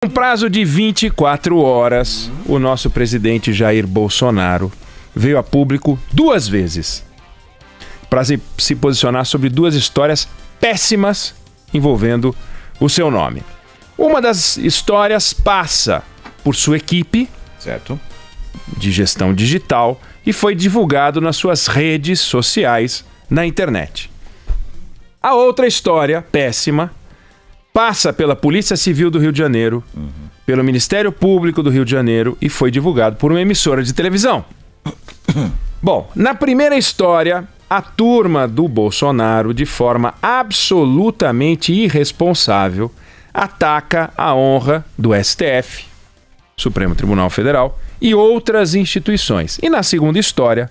Um prazo de 24 horas, o nosso presidente Jair Bolsonaro veio a público 2 vezes para se posicionar sobre 2 histórias péssimas envolvendo o seu nome. Uma das histórias passa por sua equipe, certo, de gestão digital e foi divulgado nas suas redes sociais na internet. A outra história péssima passa pela Polícia Civil do Rio de Janeiro, pelo Ministério Público do Rio de Janeiro e foi divulgado por uma emissora de televisão. Bom, na primeira história, a turma do Bolsonaro, de forma absolutamente irresponsável, ataca a honra do STF, Supremo Tribunal Federal, e outras instituições. E na segunda história,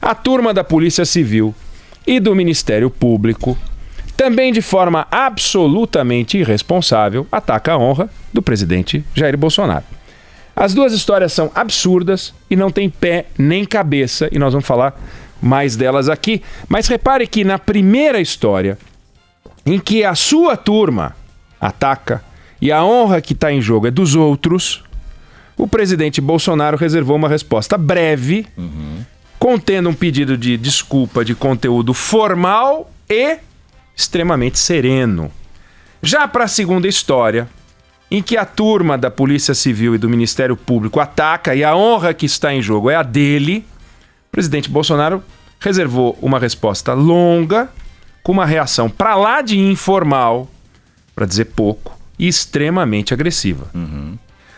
a turma da Polícia Civil e do Ministério Público, também de forma absolutamente irresponsável, ataca a honra do presidente Jair Bolsonaro. As 2 histórias são absurdas e não têm pé nem cabeça, e nós vamos falar mais delas aqui. Mas repare que na primeira história, em que a sua turma ataca e a honra que está em jogo é dos outros, o presidente Bolsonaro reservou uma resposta breve, contendo um pedido de desculpa de conteúdo formal e extremamente sereno. Já para a segunda história, em que a turma da Polícia Civil e do Ministério Público ataca e a honra que está em jogo é a dele, o presidente Bolsonaro reservou uma resposta longa, com uma reação para lá de informal, para dizer pouco, e extremamente agressiva.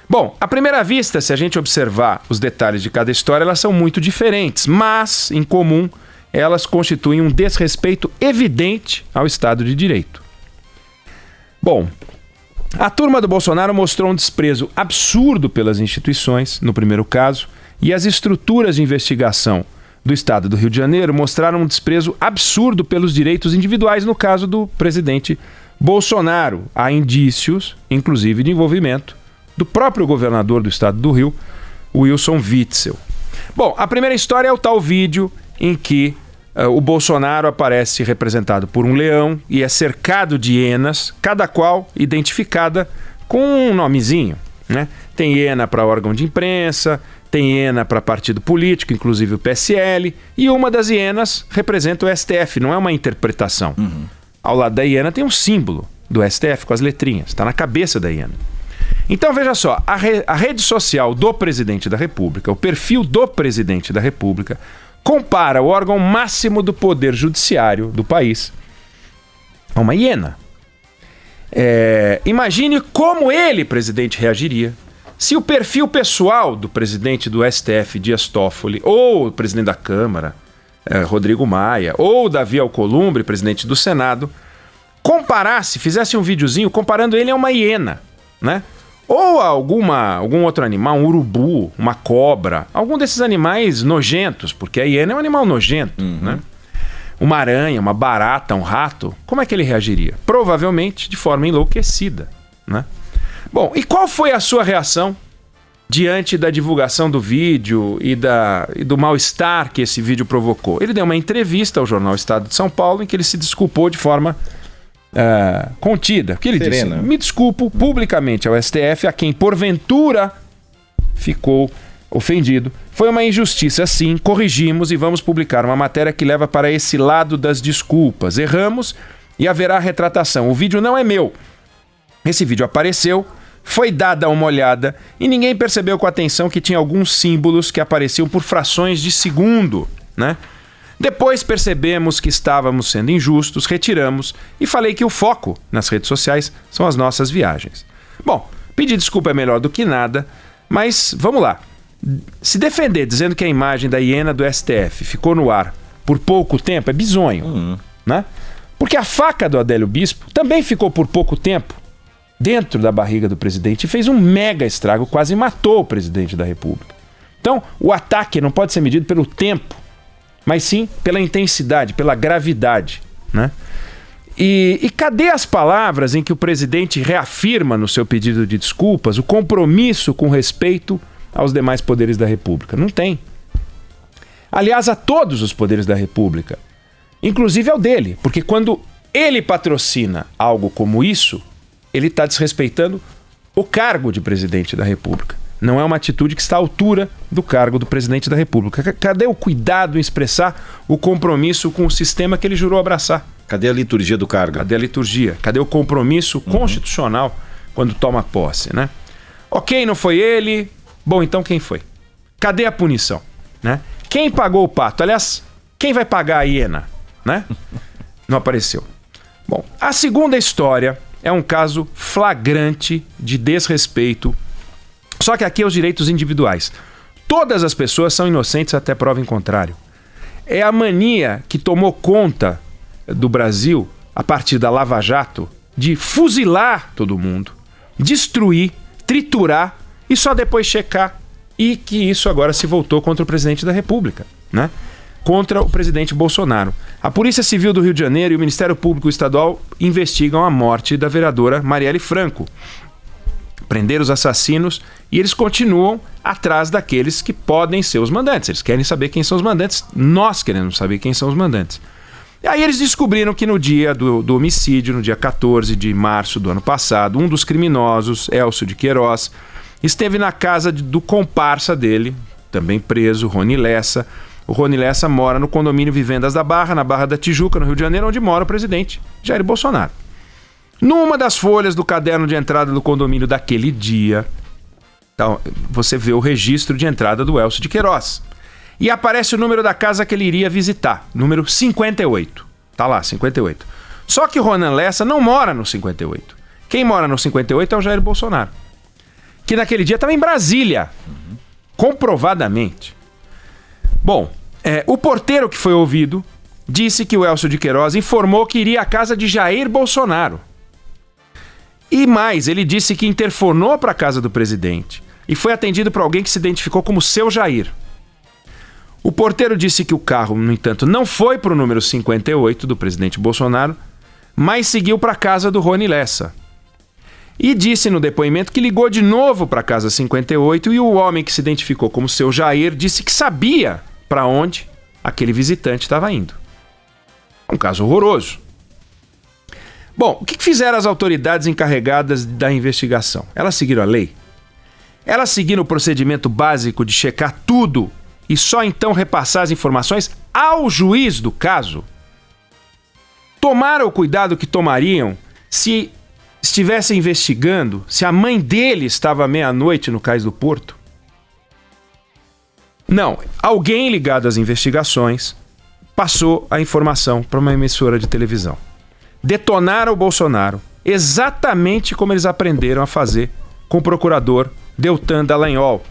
Bom, à primeira vista, se a gente observar os detalhes de cada história, elas são muito diferentes, mas, em comum, elas constituem um desrespeito evidente ao Estado de Direito. Bom, a turma do Bolsonaro mostrou um desprezo absurdo pelas instituições, no primeiro caso, e as estruturas de investigação do Estado do Rio de Janeiro mostraram um desprezo absurdo pelos direitos individuais, no caso do presidente Bolsonaro. Há indícios, inclusive, de envolvimento do próprio governador do Estado do Rio, Wilson Witzel. Bom, a primeira história é o tal vídeo em que o Bolsonaro aparece representado por um leão e é cercado de hienas, cada qual identificada com um nomezinho, né? Tem hiena para órgão de imprensa, tem hiena para partido político, inclusive o PSL, e uma das hienas representa o STF, não é uma interpretação. Ao lado da hiena tem um símbolo do STF com as letrinhas, está na cabeça da hiena. Então veja só, a rede social do presidente da República, o perfil do presidente da República, compara o órgão máximo do poder judiciário do país a uma hiena. Imagine como ele, presidente, reagiria se o perfil pessoal do presidente do STF, Dias Toffoli, ou o presidente da Câmara, Rodrigo Maia, ou Davi Alcolumbre, presidente do Senado, fizesse um videozinho comparando ele a uma hiena, né? Ou a algum outro animal, um urubu, uma cobra, algum desses animais nojentos, porque a hiena é um animal nojento, né? Uma aranha, uma barata, um rato, como é que ele reagiria? Provavelmente de forma enlouquecida, né? Bom, e qual foi a sua reação diante da divulgação do vídeo e do mal-estar que esse vídeo provocou? Ele deu uma entrevista ao jornal Estado de São Paulo em que ele se desculpou de forma contida. Porque ele disse: me desculpo publicamente ao STF, a quem porventura ficou ofendido. Foi uma injustiça, sim, corrigimos e vamos publicar uma matéria que leva para esse lado das desculpas. Erramos e haverá retratação. O vídeo não é meu. Esse vídeo apareceu, foi dada uma olhada e ninguém percebeu com atenção que tinha alguns símbolos que apareciam por frações de segundo, né? Depois percebemos que estávamos sendo injustos, retiramos e falei que o foco nas redes sociais são as nossas viagens. Bom, pedir desculpa é melhor do que nada, mas vamos lá. Se defender dizendo que a imagem da hiena do STF ficou no ar por pouco tempo é bizonho, né? Porque a faca do Adélio Bispo também ficou por pouco tempo dentro da barriga do presidente e fez um mega estrago, quase matou o presidente da República. Então, o ataque não pode ser medido pelo tempo, mas sim pela intensidade, pela gravidade, né? E cadê as palavras em que o presidente reafirma no seu pedido de desculpas o compromisso com respeito aos demais poderes da República? Não tem. Aliás, a todos os poderes da República, inclusive ao dele, porque quando ele patrocina algo como isso, ele está desrespeitando o cargo de presidente da República. Não é uma atitude que está à altura do cargo do presidente da República. Cadê o cuidado em expressar o compromisso com o sistema que ele jurou abraçar? Cadê a liturgia do cargo? Cadê a liturgia? Cadê o compromisso constitucional quando toma posse, né? Ok, não foi ele. Bom, então quem foi? Cadê a punição? Né? Quem pagou o pato? Aliás, quem vai pagar a hiena? Né? Não apareceu. Bom, a segunda história é um caso flagrante de desrespeito. Só que aqui é os direitos individuais. Todas as pessoas são inocentes até prova em contrário. É a mania que tomou conta do Brasil, a partir da Lava Jato, de fuzilar todo mundo, destruir, triturar e só depois checar. E que isso agora se voltou contra o presidente da República, né? Contra o presidente Bolsonaro. A Polícia Civil do Rio de Janeiro e o Ministério Público Estadual investigam a morte da vereadora Marielle Franco. Prenderam os assassinos e eles continuam atrás daqueles que podem ser os mandantes. Eles querem saber quem são os mandantes. Nós queremos saber quem são os mandantes. E aí eles descobriram que no dia do homicídio, no dia 14 de março do ano passado, um dos criminosos, Elcio de Queiroz, esteve na casa do comparsa dele, também preso, Rony Lessa. O Rony Lessa mora no condomínio Vivendas da Barra, na Barra da Tijuca, no Rio de Janeiro, onde mora o presidente Jair Bolsonaro. Numa das folhas do caderno de entrada do condomínio daquele dia, então, você vê o registro de entrada do Elcio de Queiroz. E aparece o número da casa que ele iria visitar, número 58. Tá lá, 58. Só que Ronan Lessa não mora no 58. Quem mora no 58 é o Jair Bolsonaro, que naquele dia estava em Brasília, comprovadamente. Bom, o porteiro que foi ouvido disse que o Elcio de Queiroz informou que iria à casa de Jair Bolsonaro. E mais, ele disse que interfonou para a casa do presidente e foi atendido por alguém que se identificou como seu Jair. O porteiro disse que o carro, no entanto, não foi para o número 58 do presidente Bolsonaro, mas seguiu para a casa do Rony Lessa. E disse no depoimento que ligou de novo para a casa 58 e o homem que se identificou como seu Jair disse que sabia para onde aquele visitante estava indo. Um caso horroroso. Bom, o que fizeram as autoridades encarregadas da investigação? Elas seguiram a lei? Elas seguiram o procedimento básico de checar tudo e só então repassar as informações ao juiz do caso? Tomaram o cuidado que tomariam se estivessem investigando se a mãe dele estava à meia-noite no Cais do Porto? Não, alguém ligado às investigações passou a informação para uma emissora de televisão. Detonaram o Bolsonaro, exatamente como eles aprenderam a fazer com o procurador Deltan Dallagnol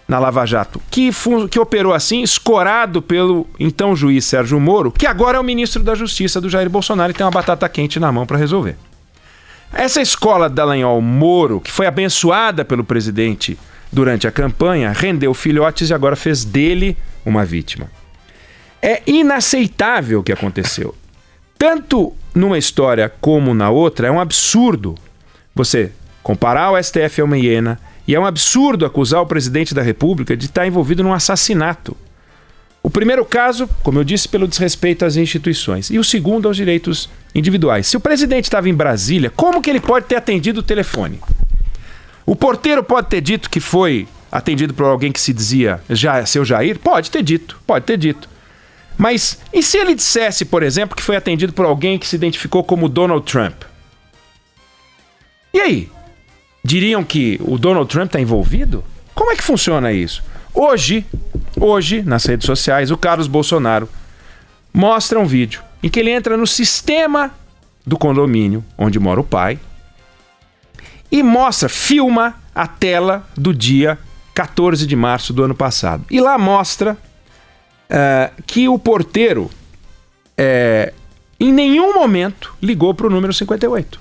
na Lava Jato, que operou assim, escorado pelo então juiz Sérgio Moro, que agora é o ministro da Justiça do Jair Bolsonaro e tem uma batata quente na mão para resolver. Essa escola Dallagnol-Moro, que foi abençoada pelo presidente durante a campanha, rendeu filhotes e agora fez dele uma vítima. É inaceitável o que aconteceu. Tanto numa história como na outra, é um absurdo você comparar o STF a uma hiena e é um absurdo acusar o presidente da República de estar envolvido num assassinato. O primeiro caso, como eu disse, pelo desrespeito às instituições. E o segundo, aos direitos individuais. Se o presidente estava em Brasília, como que ele pode ter atendido o telefone? O porteiro pode ter dito que foi atendido por alguém que se dizia seu Jair? Pode ter dito, pode ter dito. Mas e se ele dissesse, por exemplo, que foi atendido por alguém que se identificou como Donald Trump? E aí? Diriam que o Donald Trump está envolvido? Como é que funciona isso? Hoje, nas redes sociais, o Carlos Bolsonaro mostra um vídeo em que ele entra no sistema do condomínio onde mora o pai e filma a tela do dia 14 de março do ano passado. E lá mostra que o porteiro em nenhum momento ligou para o número 58.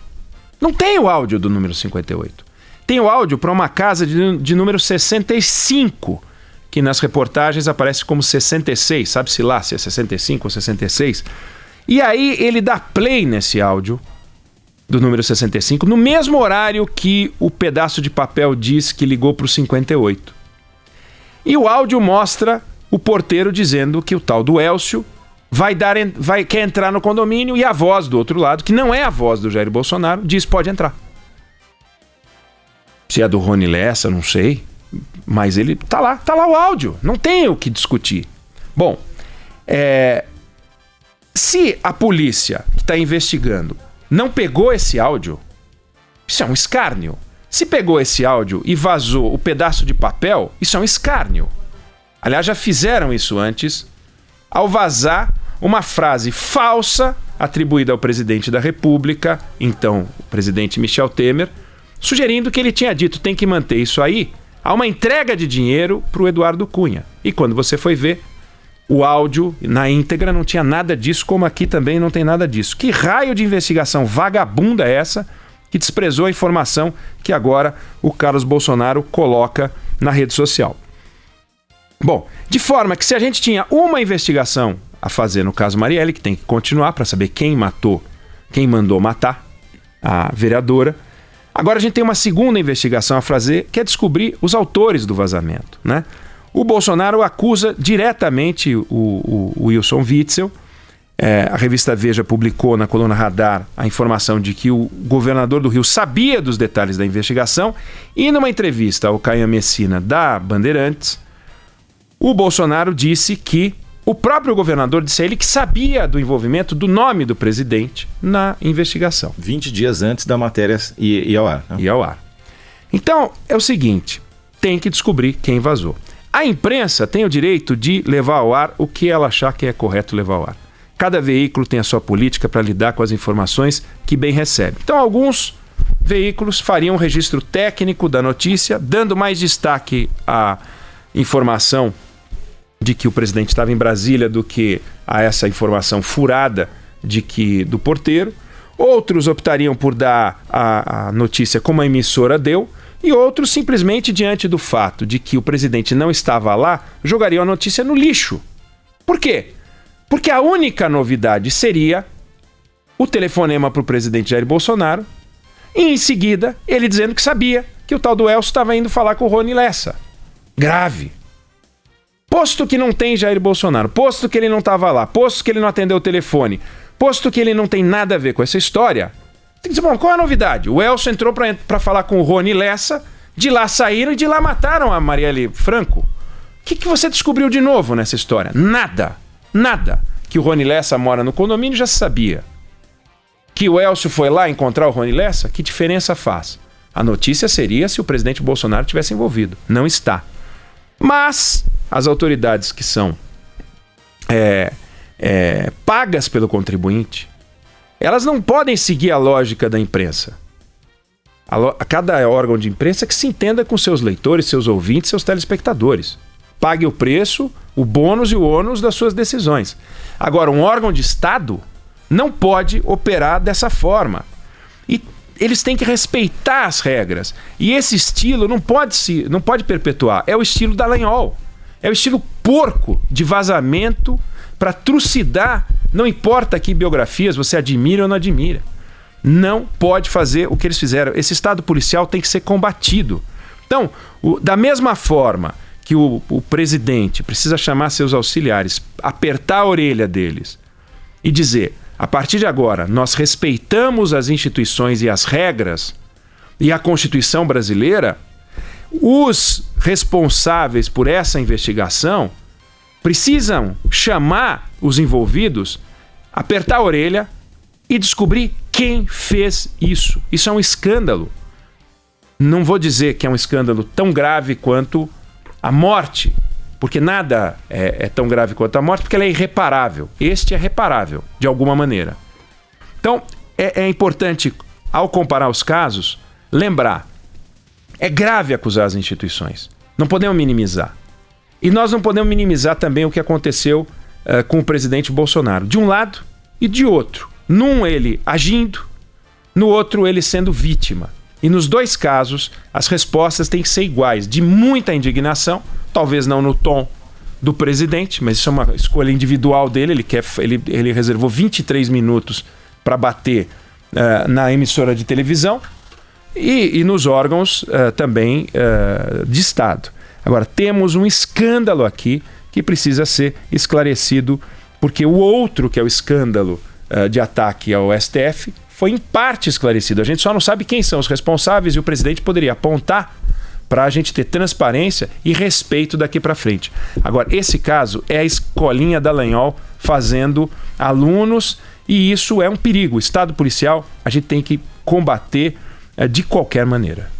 Não tem o áudio do número 58. Tem o áudio para uma casa de número 65, que nas reportagens aparece como 66, sabe-se lá se é 65 ou 66. E aí ele dá play nesse áudio do número 65, no mesmo horário que o pedaço de papel diz que ligou para o 58. E o áudio mostra o porteiro dizendo que o tal do Elcio quer entrar no condomínio e a voz do outro lado, que não é a voz do Jair Bolsonaro, diz pode entrar. Se é do Rony Lessa, não sei. Mas ele tá lá o áudio. Não tem o que discutir. Bom, se a polícia que está investigando não pegou esse áudio, isso é um escárnio. Se pegou esse áudio e vazou o pedaço de papel, isso é um escárnio. Aliás, já fizeram isso antes, ao vazar uma frase falsa atribuída ao presidente da República, então o presidente Michel Temer, sugerindo que ele tinha dito: tem que manter isso aí, há uma entrega de dinheiro para o Eduardo Cunha. E quando você foi ver, o áudio na íntegra não tinha nada disso, como aqui também não tem nada disso. Que raio de investigação vagabunda é essa que desprezou a informação que agora o Carlos Bolsonaro coloca na rede social? Bom, de forma que se a gente tinha uma investigação a fazer no caso Marielle, que tem que continuar para saber quem mandou matar a vereadora, agora a gente tem uma segunda investigação a fazer, que é descobrir os autores do vazamento, né? O Bolsonaro acusa diretamente o Wilson Witzel. A revista Veja publicou na coluna Radar a informação de que o governador do Rio sabia dos detalhes da investigação, e numa entrevista ao Caian Messina da Bandeirantes, o Bolsonaro disse que o próprio governador disse a ele que sabia do envolvimento do nome do presidente na investigação. 20 dias antes da matéria ir ao ar. Né? Ir ao ar. Então, é o seguinte, tem que descobrir quem vazou. A imprensa tem o direito de levar ao ar o que ela achar que é correto levar ao ar. Cada veículo tem a sua política para lidar com as informações que bem recebe. Então, alguns veículos fariam um registro técnico da notícia, dando mais destaque à informação de que o presidente estava em Brasília do que a essa informação furada do porteiro. Outros optariam por dar a notícia como a emissora deu, e outros simplesmente, diante do fato de que o presidente não estava lá, jogariam a notícia no lixo. Por quê? Porque a única novidade seria o telefonema para o presidente Jair Bolsonaro e, em seguida, ele dizendo que sabia que o tal do Elcio estava indo falar com o Rony Lessa. Grave. Posto que não tem Jair Bolsonaro, posto que ele não estava lá, posto que ele não atendeu o telefone, posto que ele não tem nada a ver com essa história, tem que dizer, bom, qual é a novidade? O Elcio entrou para falar com o Rony Lessa, de lá saíram e de lá mataram a Marielle Franco. O que você descobriu de novo nessa história? Nada. Nada. Que o Rony Lessa mora no condomínio já se sabia. Que o Elcio foi lá encontrar o Rony Lessa, que diferença faz? A notícia seria se o presidente Bolsonaro tivesse envolvido. Não está. Mas as autoridades que são pagas pelo contribuinte, elas não podem seguir a lógica da imprensa. Cada órgão de imprensa que se entenda com seus leitores, seus ouvintes, seus telespectadores. Pague o preço, o bônus e o ônus das suas decisões. Agora, um órgão de Estado não pode operar dessa forma. E eles têm que respeitar as regras. E esse estilo não pode perpetuar. É o estilo Dallagnol. É o estilo porco de vazamento para trucidar. Não importa que biografias você admira ou não admira. Não pode fazer o que eles fizeram. Esse Estado policial tem que ser combatido. Então, da mesma forma que o presidente precisa chamar seus auxiliares, apertar a orelha deles e dizer: a partir de agora, nós respeitamos as instituições e as regras e a Constituição brasileira, os responsáveis por essa investigação precisam chamar os envolvidos, apertar a orelha e descobrir quem fez isso. Isso é um escândalo. Não vou dizer que é um escândalo tão grave quanto a morte, porque nada é tão grave quanto a morte, porque ela é irreparável. Este é reparável, de alguma maneira. Então, é importante, ao comparar os casos, lembrar: é grave acusar as instituições. Não podemos minimizar. E nós não podemos minimizar também o que aconteceu com o presidente Bolsonaro, de um lado e de outro. Num ele agindo, no outro ele sendo vítima. E nos dois casos, as respostas têm que ser iguais, de muita indignação, talvez não no tom do presidente, mas isso é uma escolha individual dele. Ele reservou 23 minutos para bater na emissora de televisão e nos órgãos também de Estado. Agora, temos um escândalo aqui que precisa ser esclarecido, porque o outro, que é o escândalo de ataque ao STF, foi em parte esclarecido. A gente só não sabe quem são os responsáveis e o presidente poderia apontar para a gente ter transparência e respeito daqui para frente. Agora, esse caso é a escolinha Dallagnol fazendo alunos e isso é um perigo. O Estado policial a gente tem que combater de qualquer maneira.